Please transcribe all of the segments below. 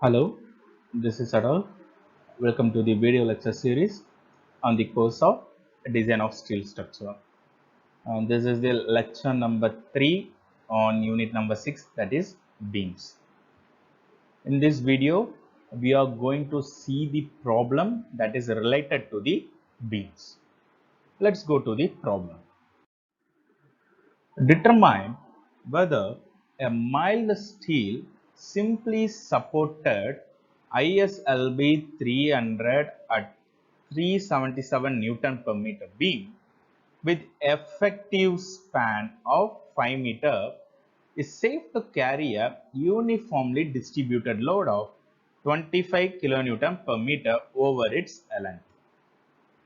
Hello, this is Adolf. Welcome to the video lecture series on the course of Design of Steel Structure. This is the lecture number 3 on unit number 6, that is beams. In this video, we are going to see the problem that is related to the beams. Let's go to the problem. Determine whether a mild steel simply supported ISLB 300 at 377 Newton per meter beam with effective span of 5 meter is safe to carry a uniformly distributed load of 25 kilonewton per meter over its length.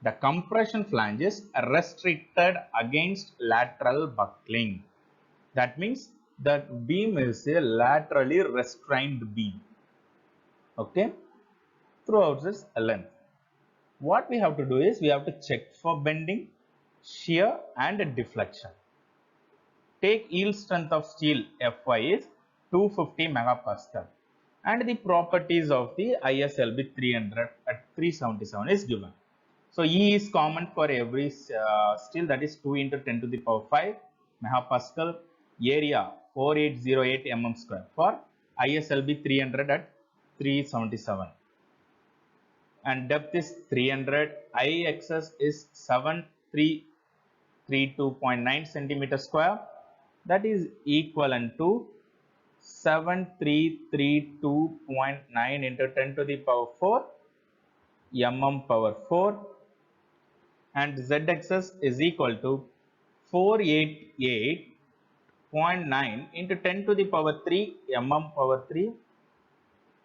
The compression flange is restricted against lateral buckling. That means that beam is a laterally restrained beam, okay, throughout its length. What we have to do is we have to check for bending, shear and deflection. Take yield strength of steel Fy is 250 megapascal and the properties of the ISLB 300 at 377 is given. So E is common for every steel, that is 2 into 10 to the power 5 megapascal, area 4808 mm square for ISLB 300 at 377 and depth is 300, IXS is 7332.9 centimeter square, that is equivalent to 7332.9 into 10 to the power 4 mm power 4 and ZXS is equal to 488.9 into 10 to the power 3 mm power 3.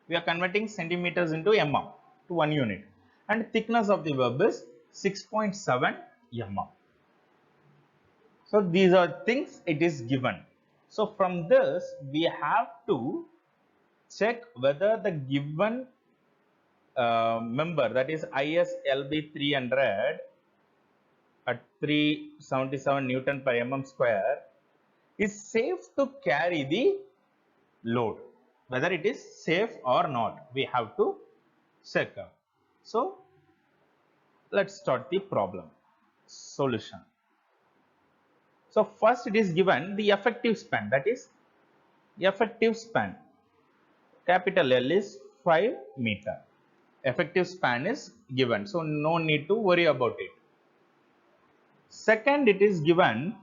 We are converting centimeters into mm to 1 unit and thickness of the web is 6.7 mm. So these are things it is given. So from this we have to check whether the given member, that is ISLB 300 at 377 Newton per mm square, is safe to carry the load. Whether it is safe or not, we have to check. So let's start the problem. Solution. So first it is given the effective span, that is effective span, capital L is 5 meter. Effective span is given, so no need to worry about it. Second, it is given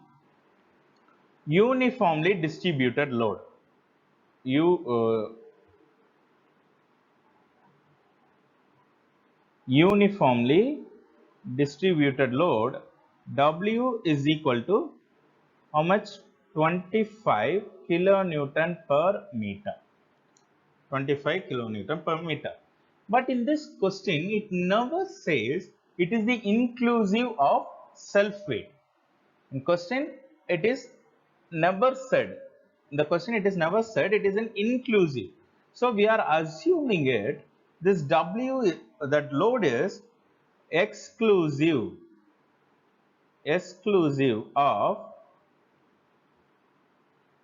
uniformly distributed load. Uniformly distributed load W is equal to how much? 25 kilonewton per meter. 25 kilonewton per meter. But in this question, it never says it is the inclusive of self weight. In question, it is never said. In the question, it is never said. It is an inclusive. So we are assuming it. This W, that load is exclusive of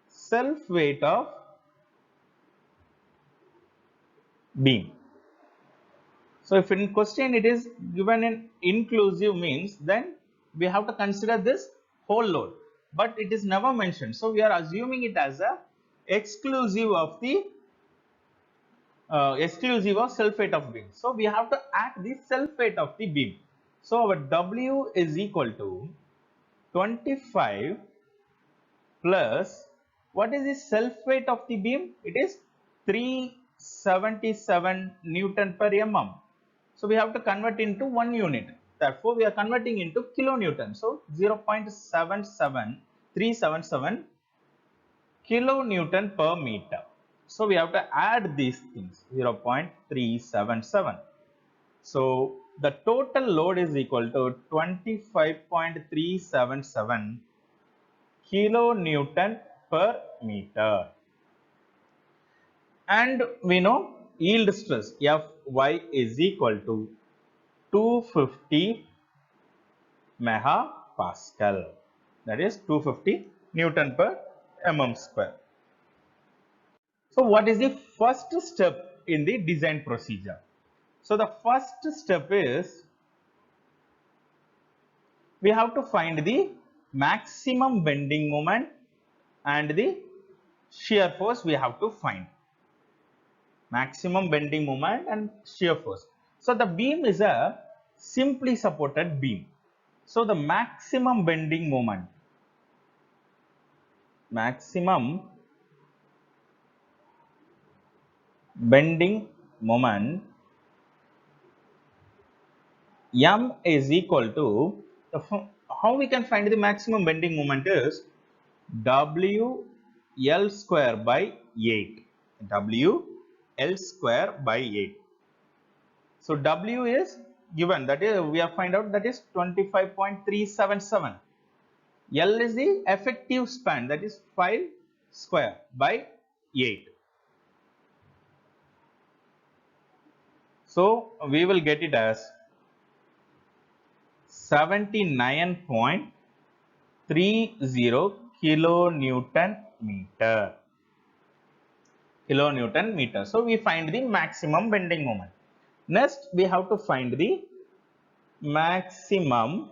self weight of beam. So if in question it is given an inclusive means, then we have to consider this whole load, but it is never mentioned. So we are assuming it as a exclusive of the exclusive of self weight of beam. So we have to add the self weight of the beam. So our W is equal to 25 plus what is the self weight of the beam? It is 377 Newton per mm. So we have to convert into 1 unit. Therefore, we are converting into kilonewton. So 0.77377 kilonewton per meter. So we have to add these things, 0.377. So the total load is equal to 25.377 kilonewton per meter. And we know yield stress Fy is equal to 250 megapascal, that is 250 Newton per mm square. So what is the first step in the design procedure. So the first step is we have to find the maximum bending moment and the shear force we have to find. Maximum bending moment and shear force. So the beam is a simply supported beam. So the maximum bending moment M is equal to how we can find the maximum bending moment is W L square by 8. W L square by 8. So W is given, that is we have find out, that is 25.377. L is the effective span, that is 5 square by 8. So we will get it as 79.30 kilonewton meter. So we find the maximum bending moment. Next we have to find the maximum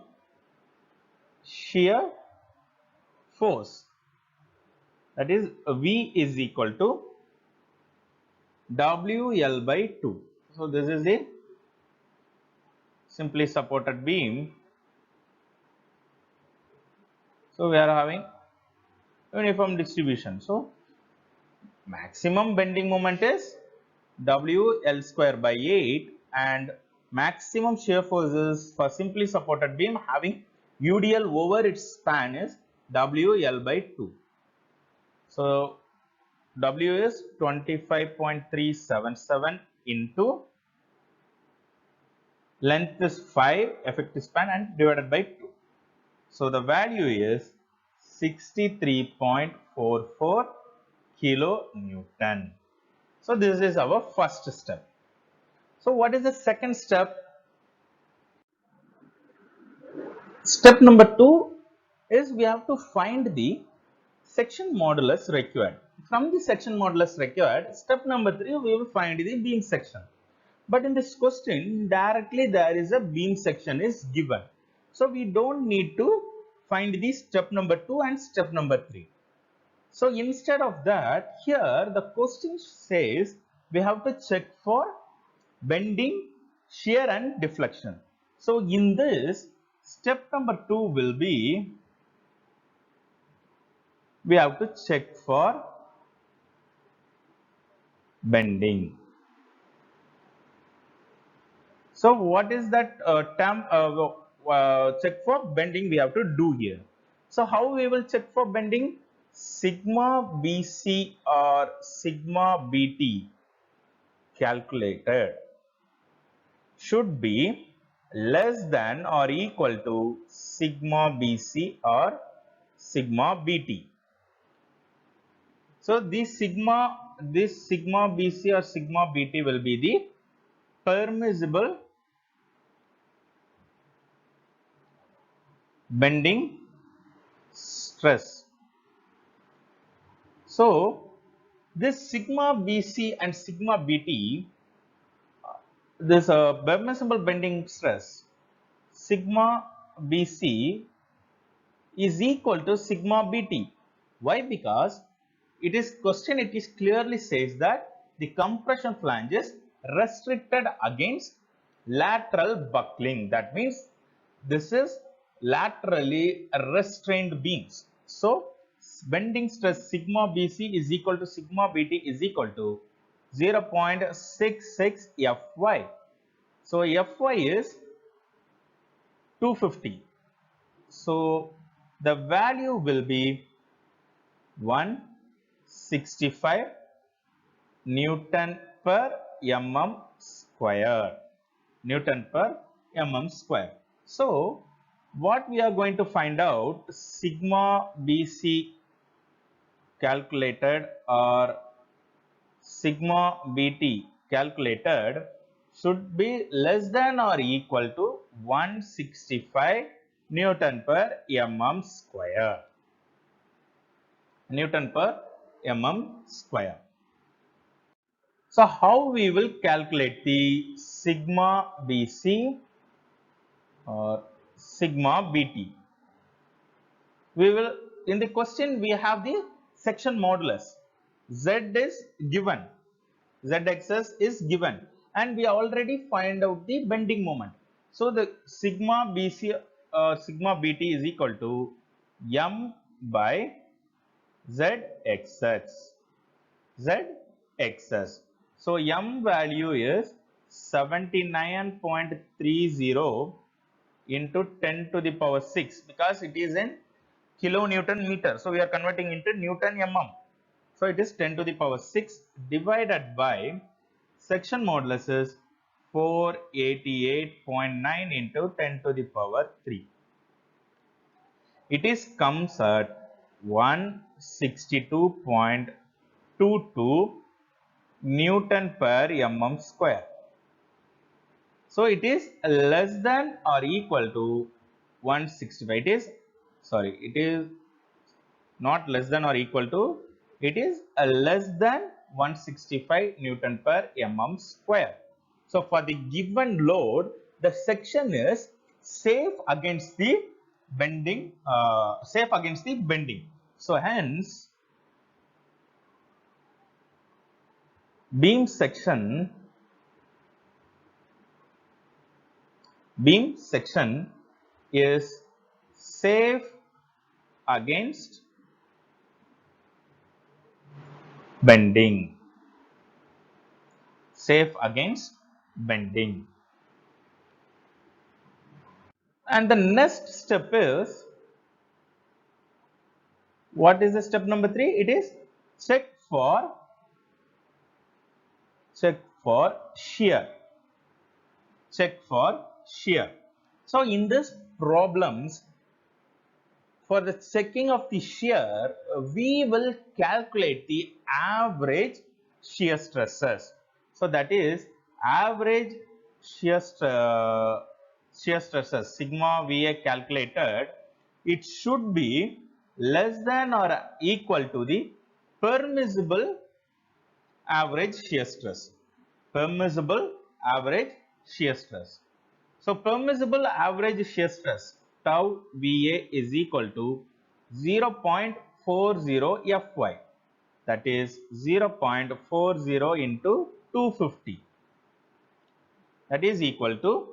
shear force, that is V is equal to WL by 2. So this is the simply supported beam. So we are having uniform distribution. So maximum bending moment is WL square by 8 and maximum shear force is for simply supported beam having UDL over its span is WL by 2. So W is 25.377 into length is 5, effective span, and divided by 2. So the value is 63.44 kilonewton. So this is our first step. So what is the second step? Step number 2 is we have to find the section modulus required. From the section modulus required, step number 3 we will find the beam section. But in this question directly there is a beam section is given. So we don't need to find the step number 2 and step number 3. So instead of that, here the question says we have to check for bending, shear and deflection. So in this, step number 2 will be we have to check for bending. So what is that term check for bending we have to do here? So how we will check for bending? Sigma BC or sigma BT calculated should be less than or equal to sigma BC or sigma BT. So this sigma BC or sigma BT will be the permissible bending stress. So this sigma BC and sigma BT, this permissible bending stress sigma BC is equal to sigma BT. Why? Because it is clearly says that the compression flange is restricted against lateral buckling. That means this is laterally restrained beams. So bending stress sigma BC is equal to sigma BT is equal to 0.66 Fy. So Fy is 250. So the value will be 165 Newton per mm square. Newton per mm square. So what we are going to find out, sigma BC calculated or sigma BT calculated should be less than or equal to 165 Newton per mm square. Newton per mm square. So how we will calculate the sigma BC or sigma BT? We will, in the question we have the section modulus. Z is given, Zxs is given, and we already find out the bending moment. So the sigma BC sigma BT is equal to m by Zxs. Zxs. So m value is 79.30 into 10 to the power 6, because it is in kilonewton meter. So we are converting into Newton mm. So it is 10 to the power 6 divided by section modulus is 488.9 into 10 to the power 3. It is comes at 162.22 Newton per mm square. So it is less than or equal to 165. It is, sorry, it is not less than or equal to, it is less than 165 Newton per mm square. So for the given load, the section is safe against the bending, So hence, beam section is safe against bending. Safe against bending. And the next step is, what is the step number 3? It is check for shear. Check for shear. So in this problems, for the checking of the shear, we will calculate the average shear stresses. So that is average shear stresses sigma VA calculated. It should be less than or equal to the permissible average shear stress. Permissible average shear stress. So permissible average shear stress tau VA is equal to 0.40 Fy, that is 0.40 into 250, that is equal to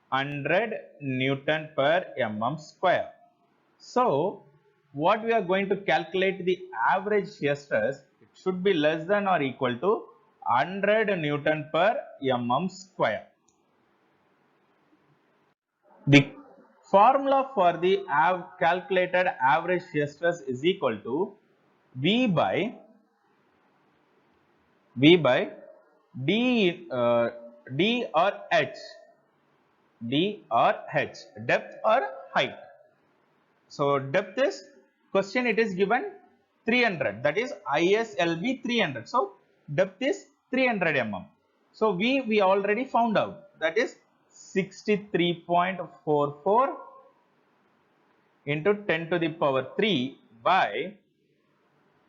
100 Newton per mm square. So what we are going to calculate the average shear stress, it should be less than or equal to 100 Newton per mm square. The formula for the calculated average shear stress is equal to V by D, D or H, depth or height. So depth is, question it is given 300, that is ISLB 300. So depth is 300 mm. So we already found out, that is 63.44 into 10 to the power 3 by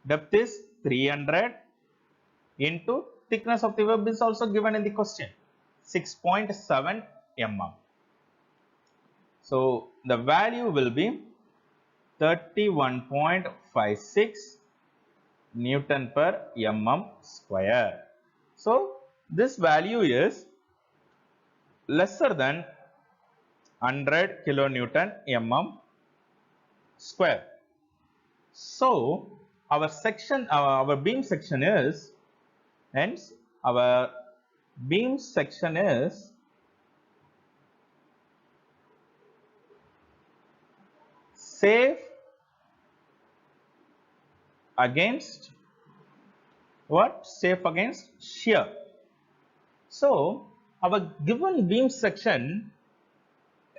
depth is 300 into thickness of the web is also given in the question, 6.7 mm. So the value will be 31.56 Newton per mm square. So this value is lesser than 100 kilonewton mm square. So our section, our beam section is, hence our beam section is safe against what? Safe against shear. So our given beam section,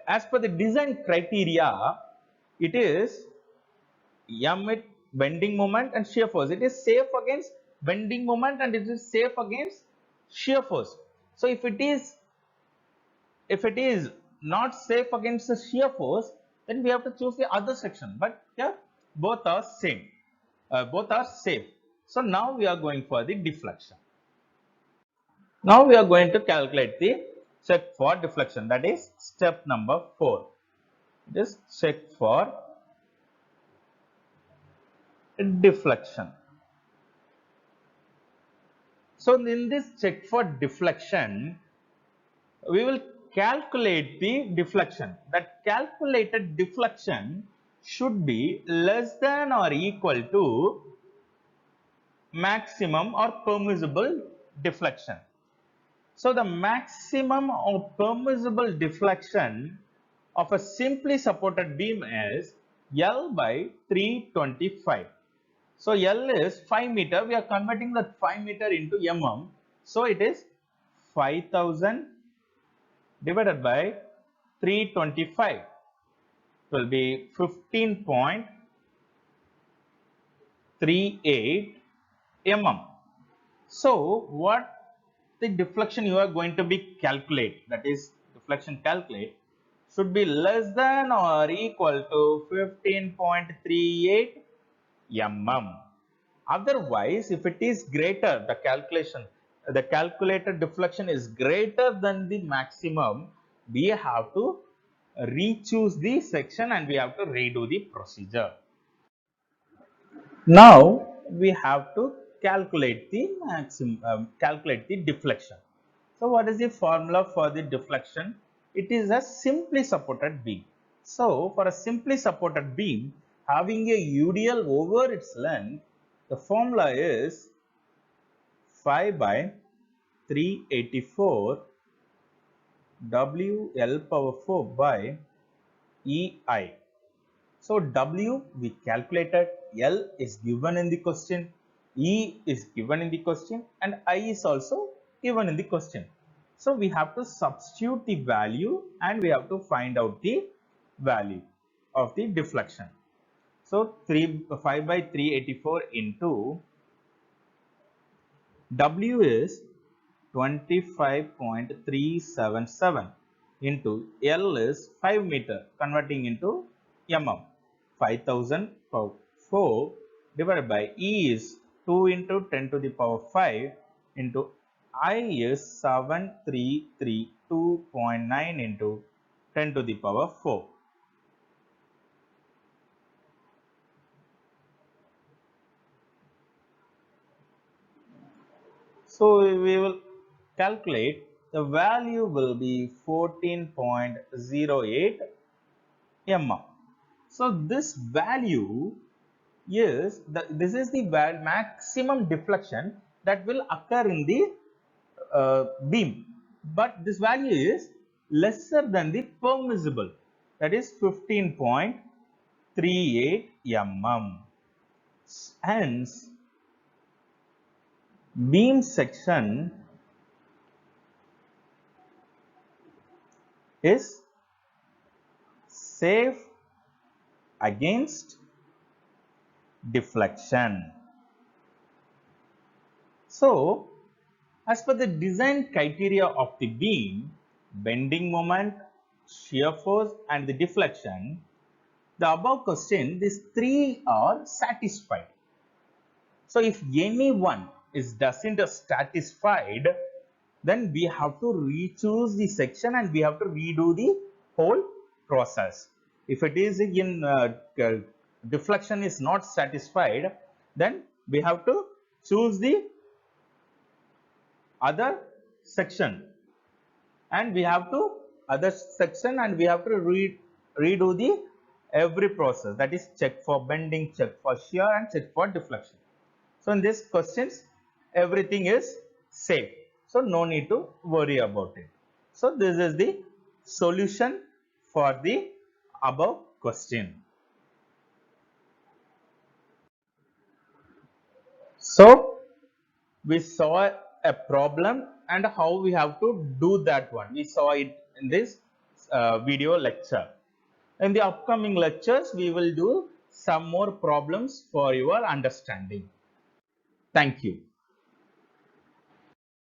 as per the design criteria, it is m bending moment and shear force. It is safe against bending moment and it is safe against shear force. So if it is not safe against the shear force, then we have to choose the other section. But here both are same, both are safe. So now we are going for the deflection. Now we are going to calculate the check for deflection, that is step number 4. Just check for deflection. So in this check for deflection, we will calculate the deflection. That calculated deflection should be less than or equal to maximum or permissible deflection. So the maximum or permissible deflection of a simply supported beam is L by 325. So L is 5 meter. We are converting that 5 meter into mm. So it is 5000 divided by 325. It will be 15.38 mm. So what the deflection you are going to be calculate, that is deflection calculate, should be less than or equal to 15.38 mm. Otherwise, if it is greater, the calculated deflection is greater than the maximum, we have to re-choose the section and we have to redo the procedure. Now we have to calculate the calculate the deflection. So what is the formula for the deflection? It is a simply supported beam. So for a simply supported beam having a UDL over its length, the formula is 5 by 384 WL power 4 by EI. So W we calculated, L is given in the question, E is given in the question, and I is also given in the question. So we have to substitute the value and we have to find out the value of the deflection. So 5 by 384 into W is 25.377 into L is 5 meter, converting into mm. 5000 power 4 divided by E is 2 into 10 to the power 5 into I is 7332.9 into 10 to the power 4. So we will calculate, the value will be 14.08 mm. So this value is this is the maximum deflection that will occur in the beam, but this value is lesser than the permissible, that is 15.38 mm. Hence beam section is safe against deflection. So as per the design criteria of the beam, bending moment, shear force and the deflection, the above question, these three are satisfied. So if any one doesn't satisfied, then we have to re-choose the section and we have to redo the whole process. If it is in deflection is not satisfied, then we have to choose the other section and we have to redo the every process, that is check for bending, check for shear and check for deflection. So in these questions everything is safe, so no need to worry about it. So this is the solution for the above question. So we saw a problem and how we have to do that one. We saw it in this video lecture. In the upcoming lectures, we will do some more problems for your understanding. Thank you.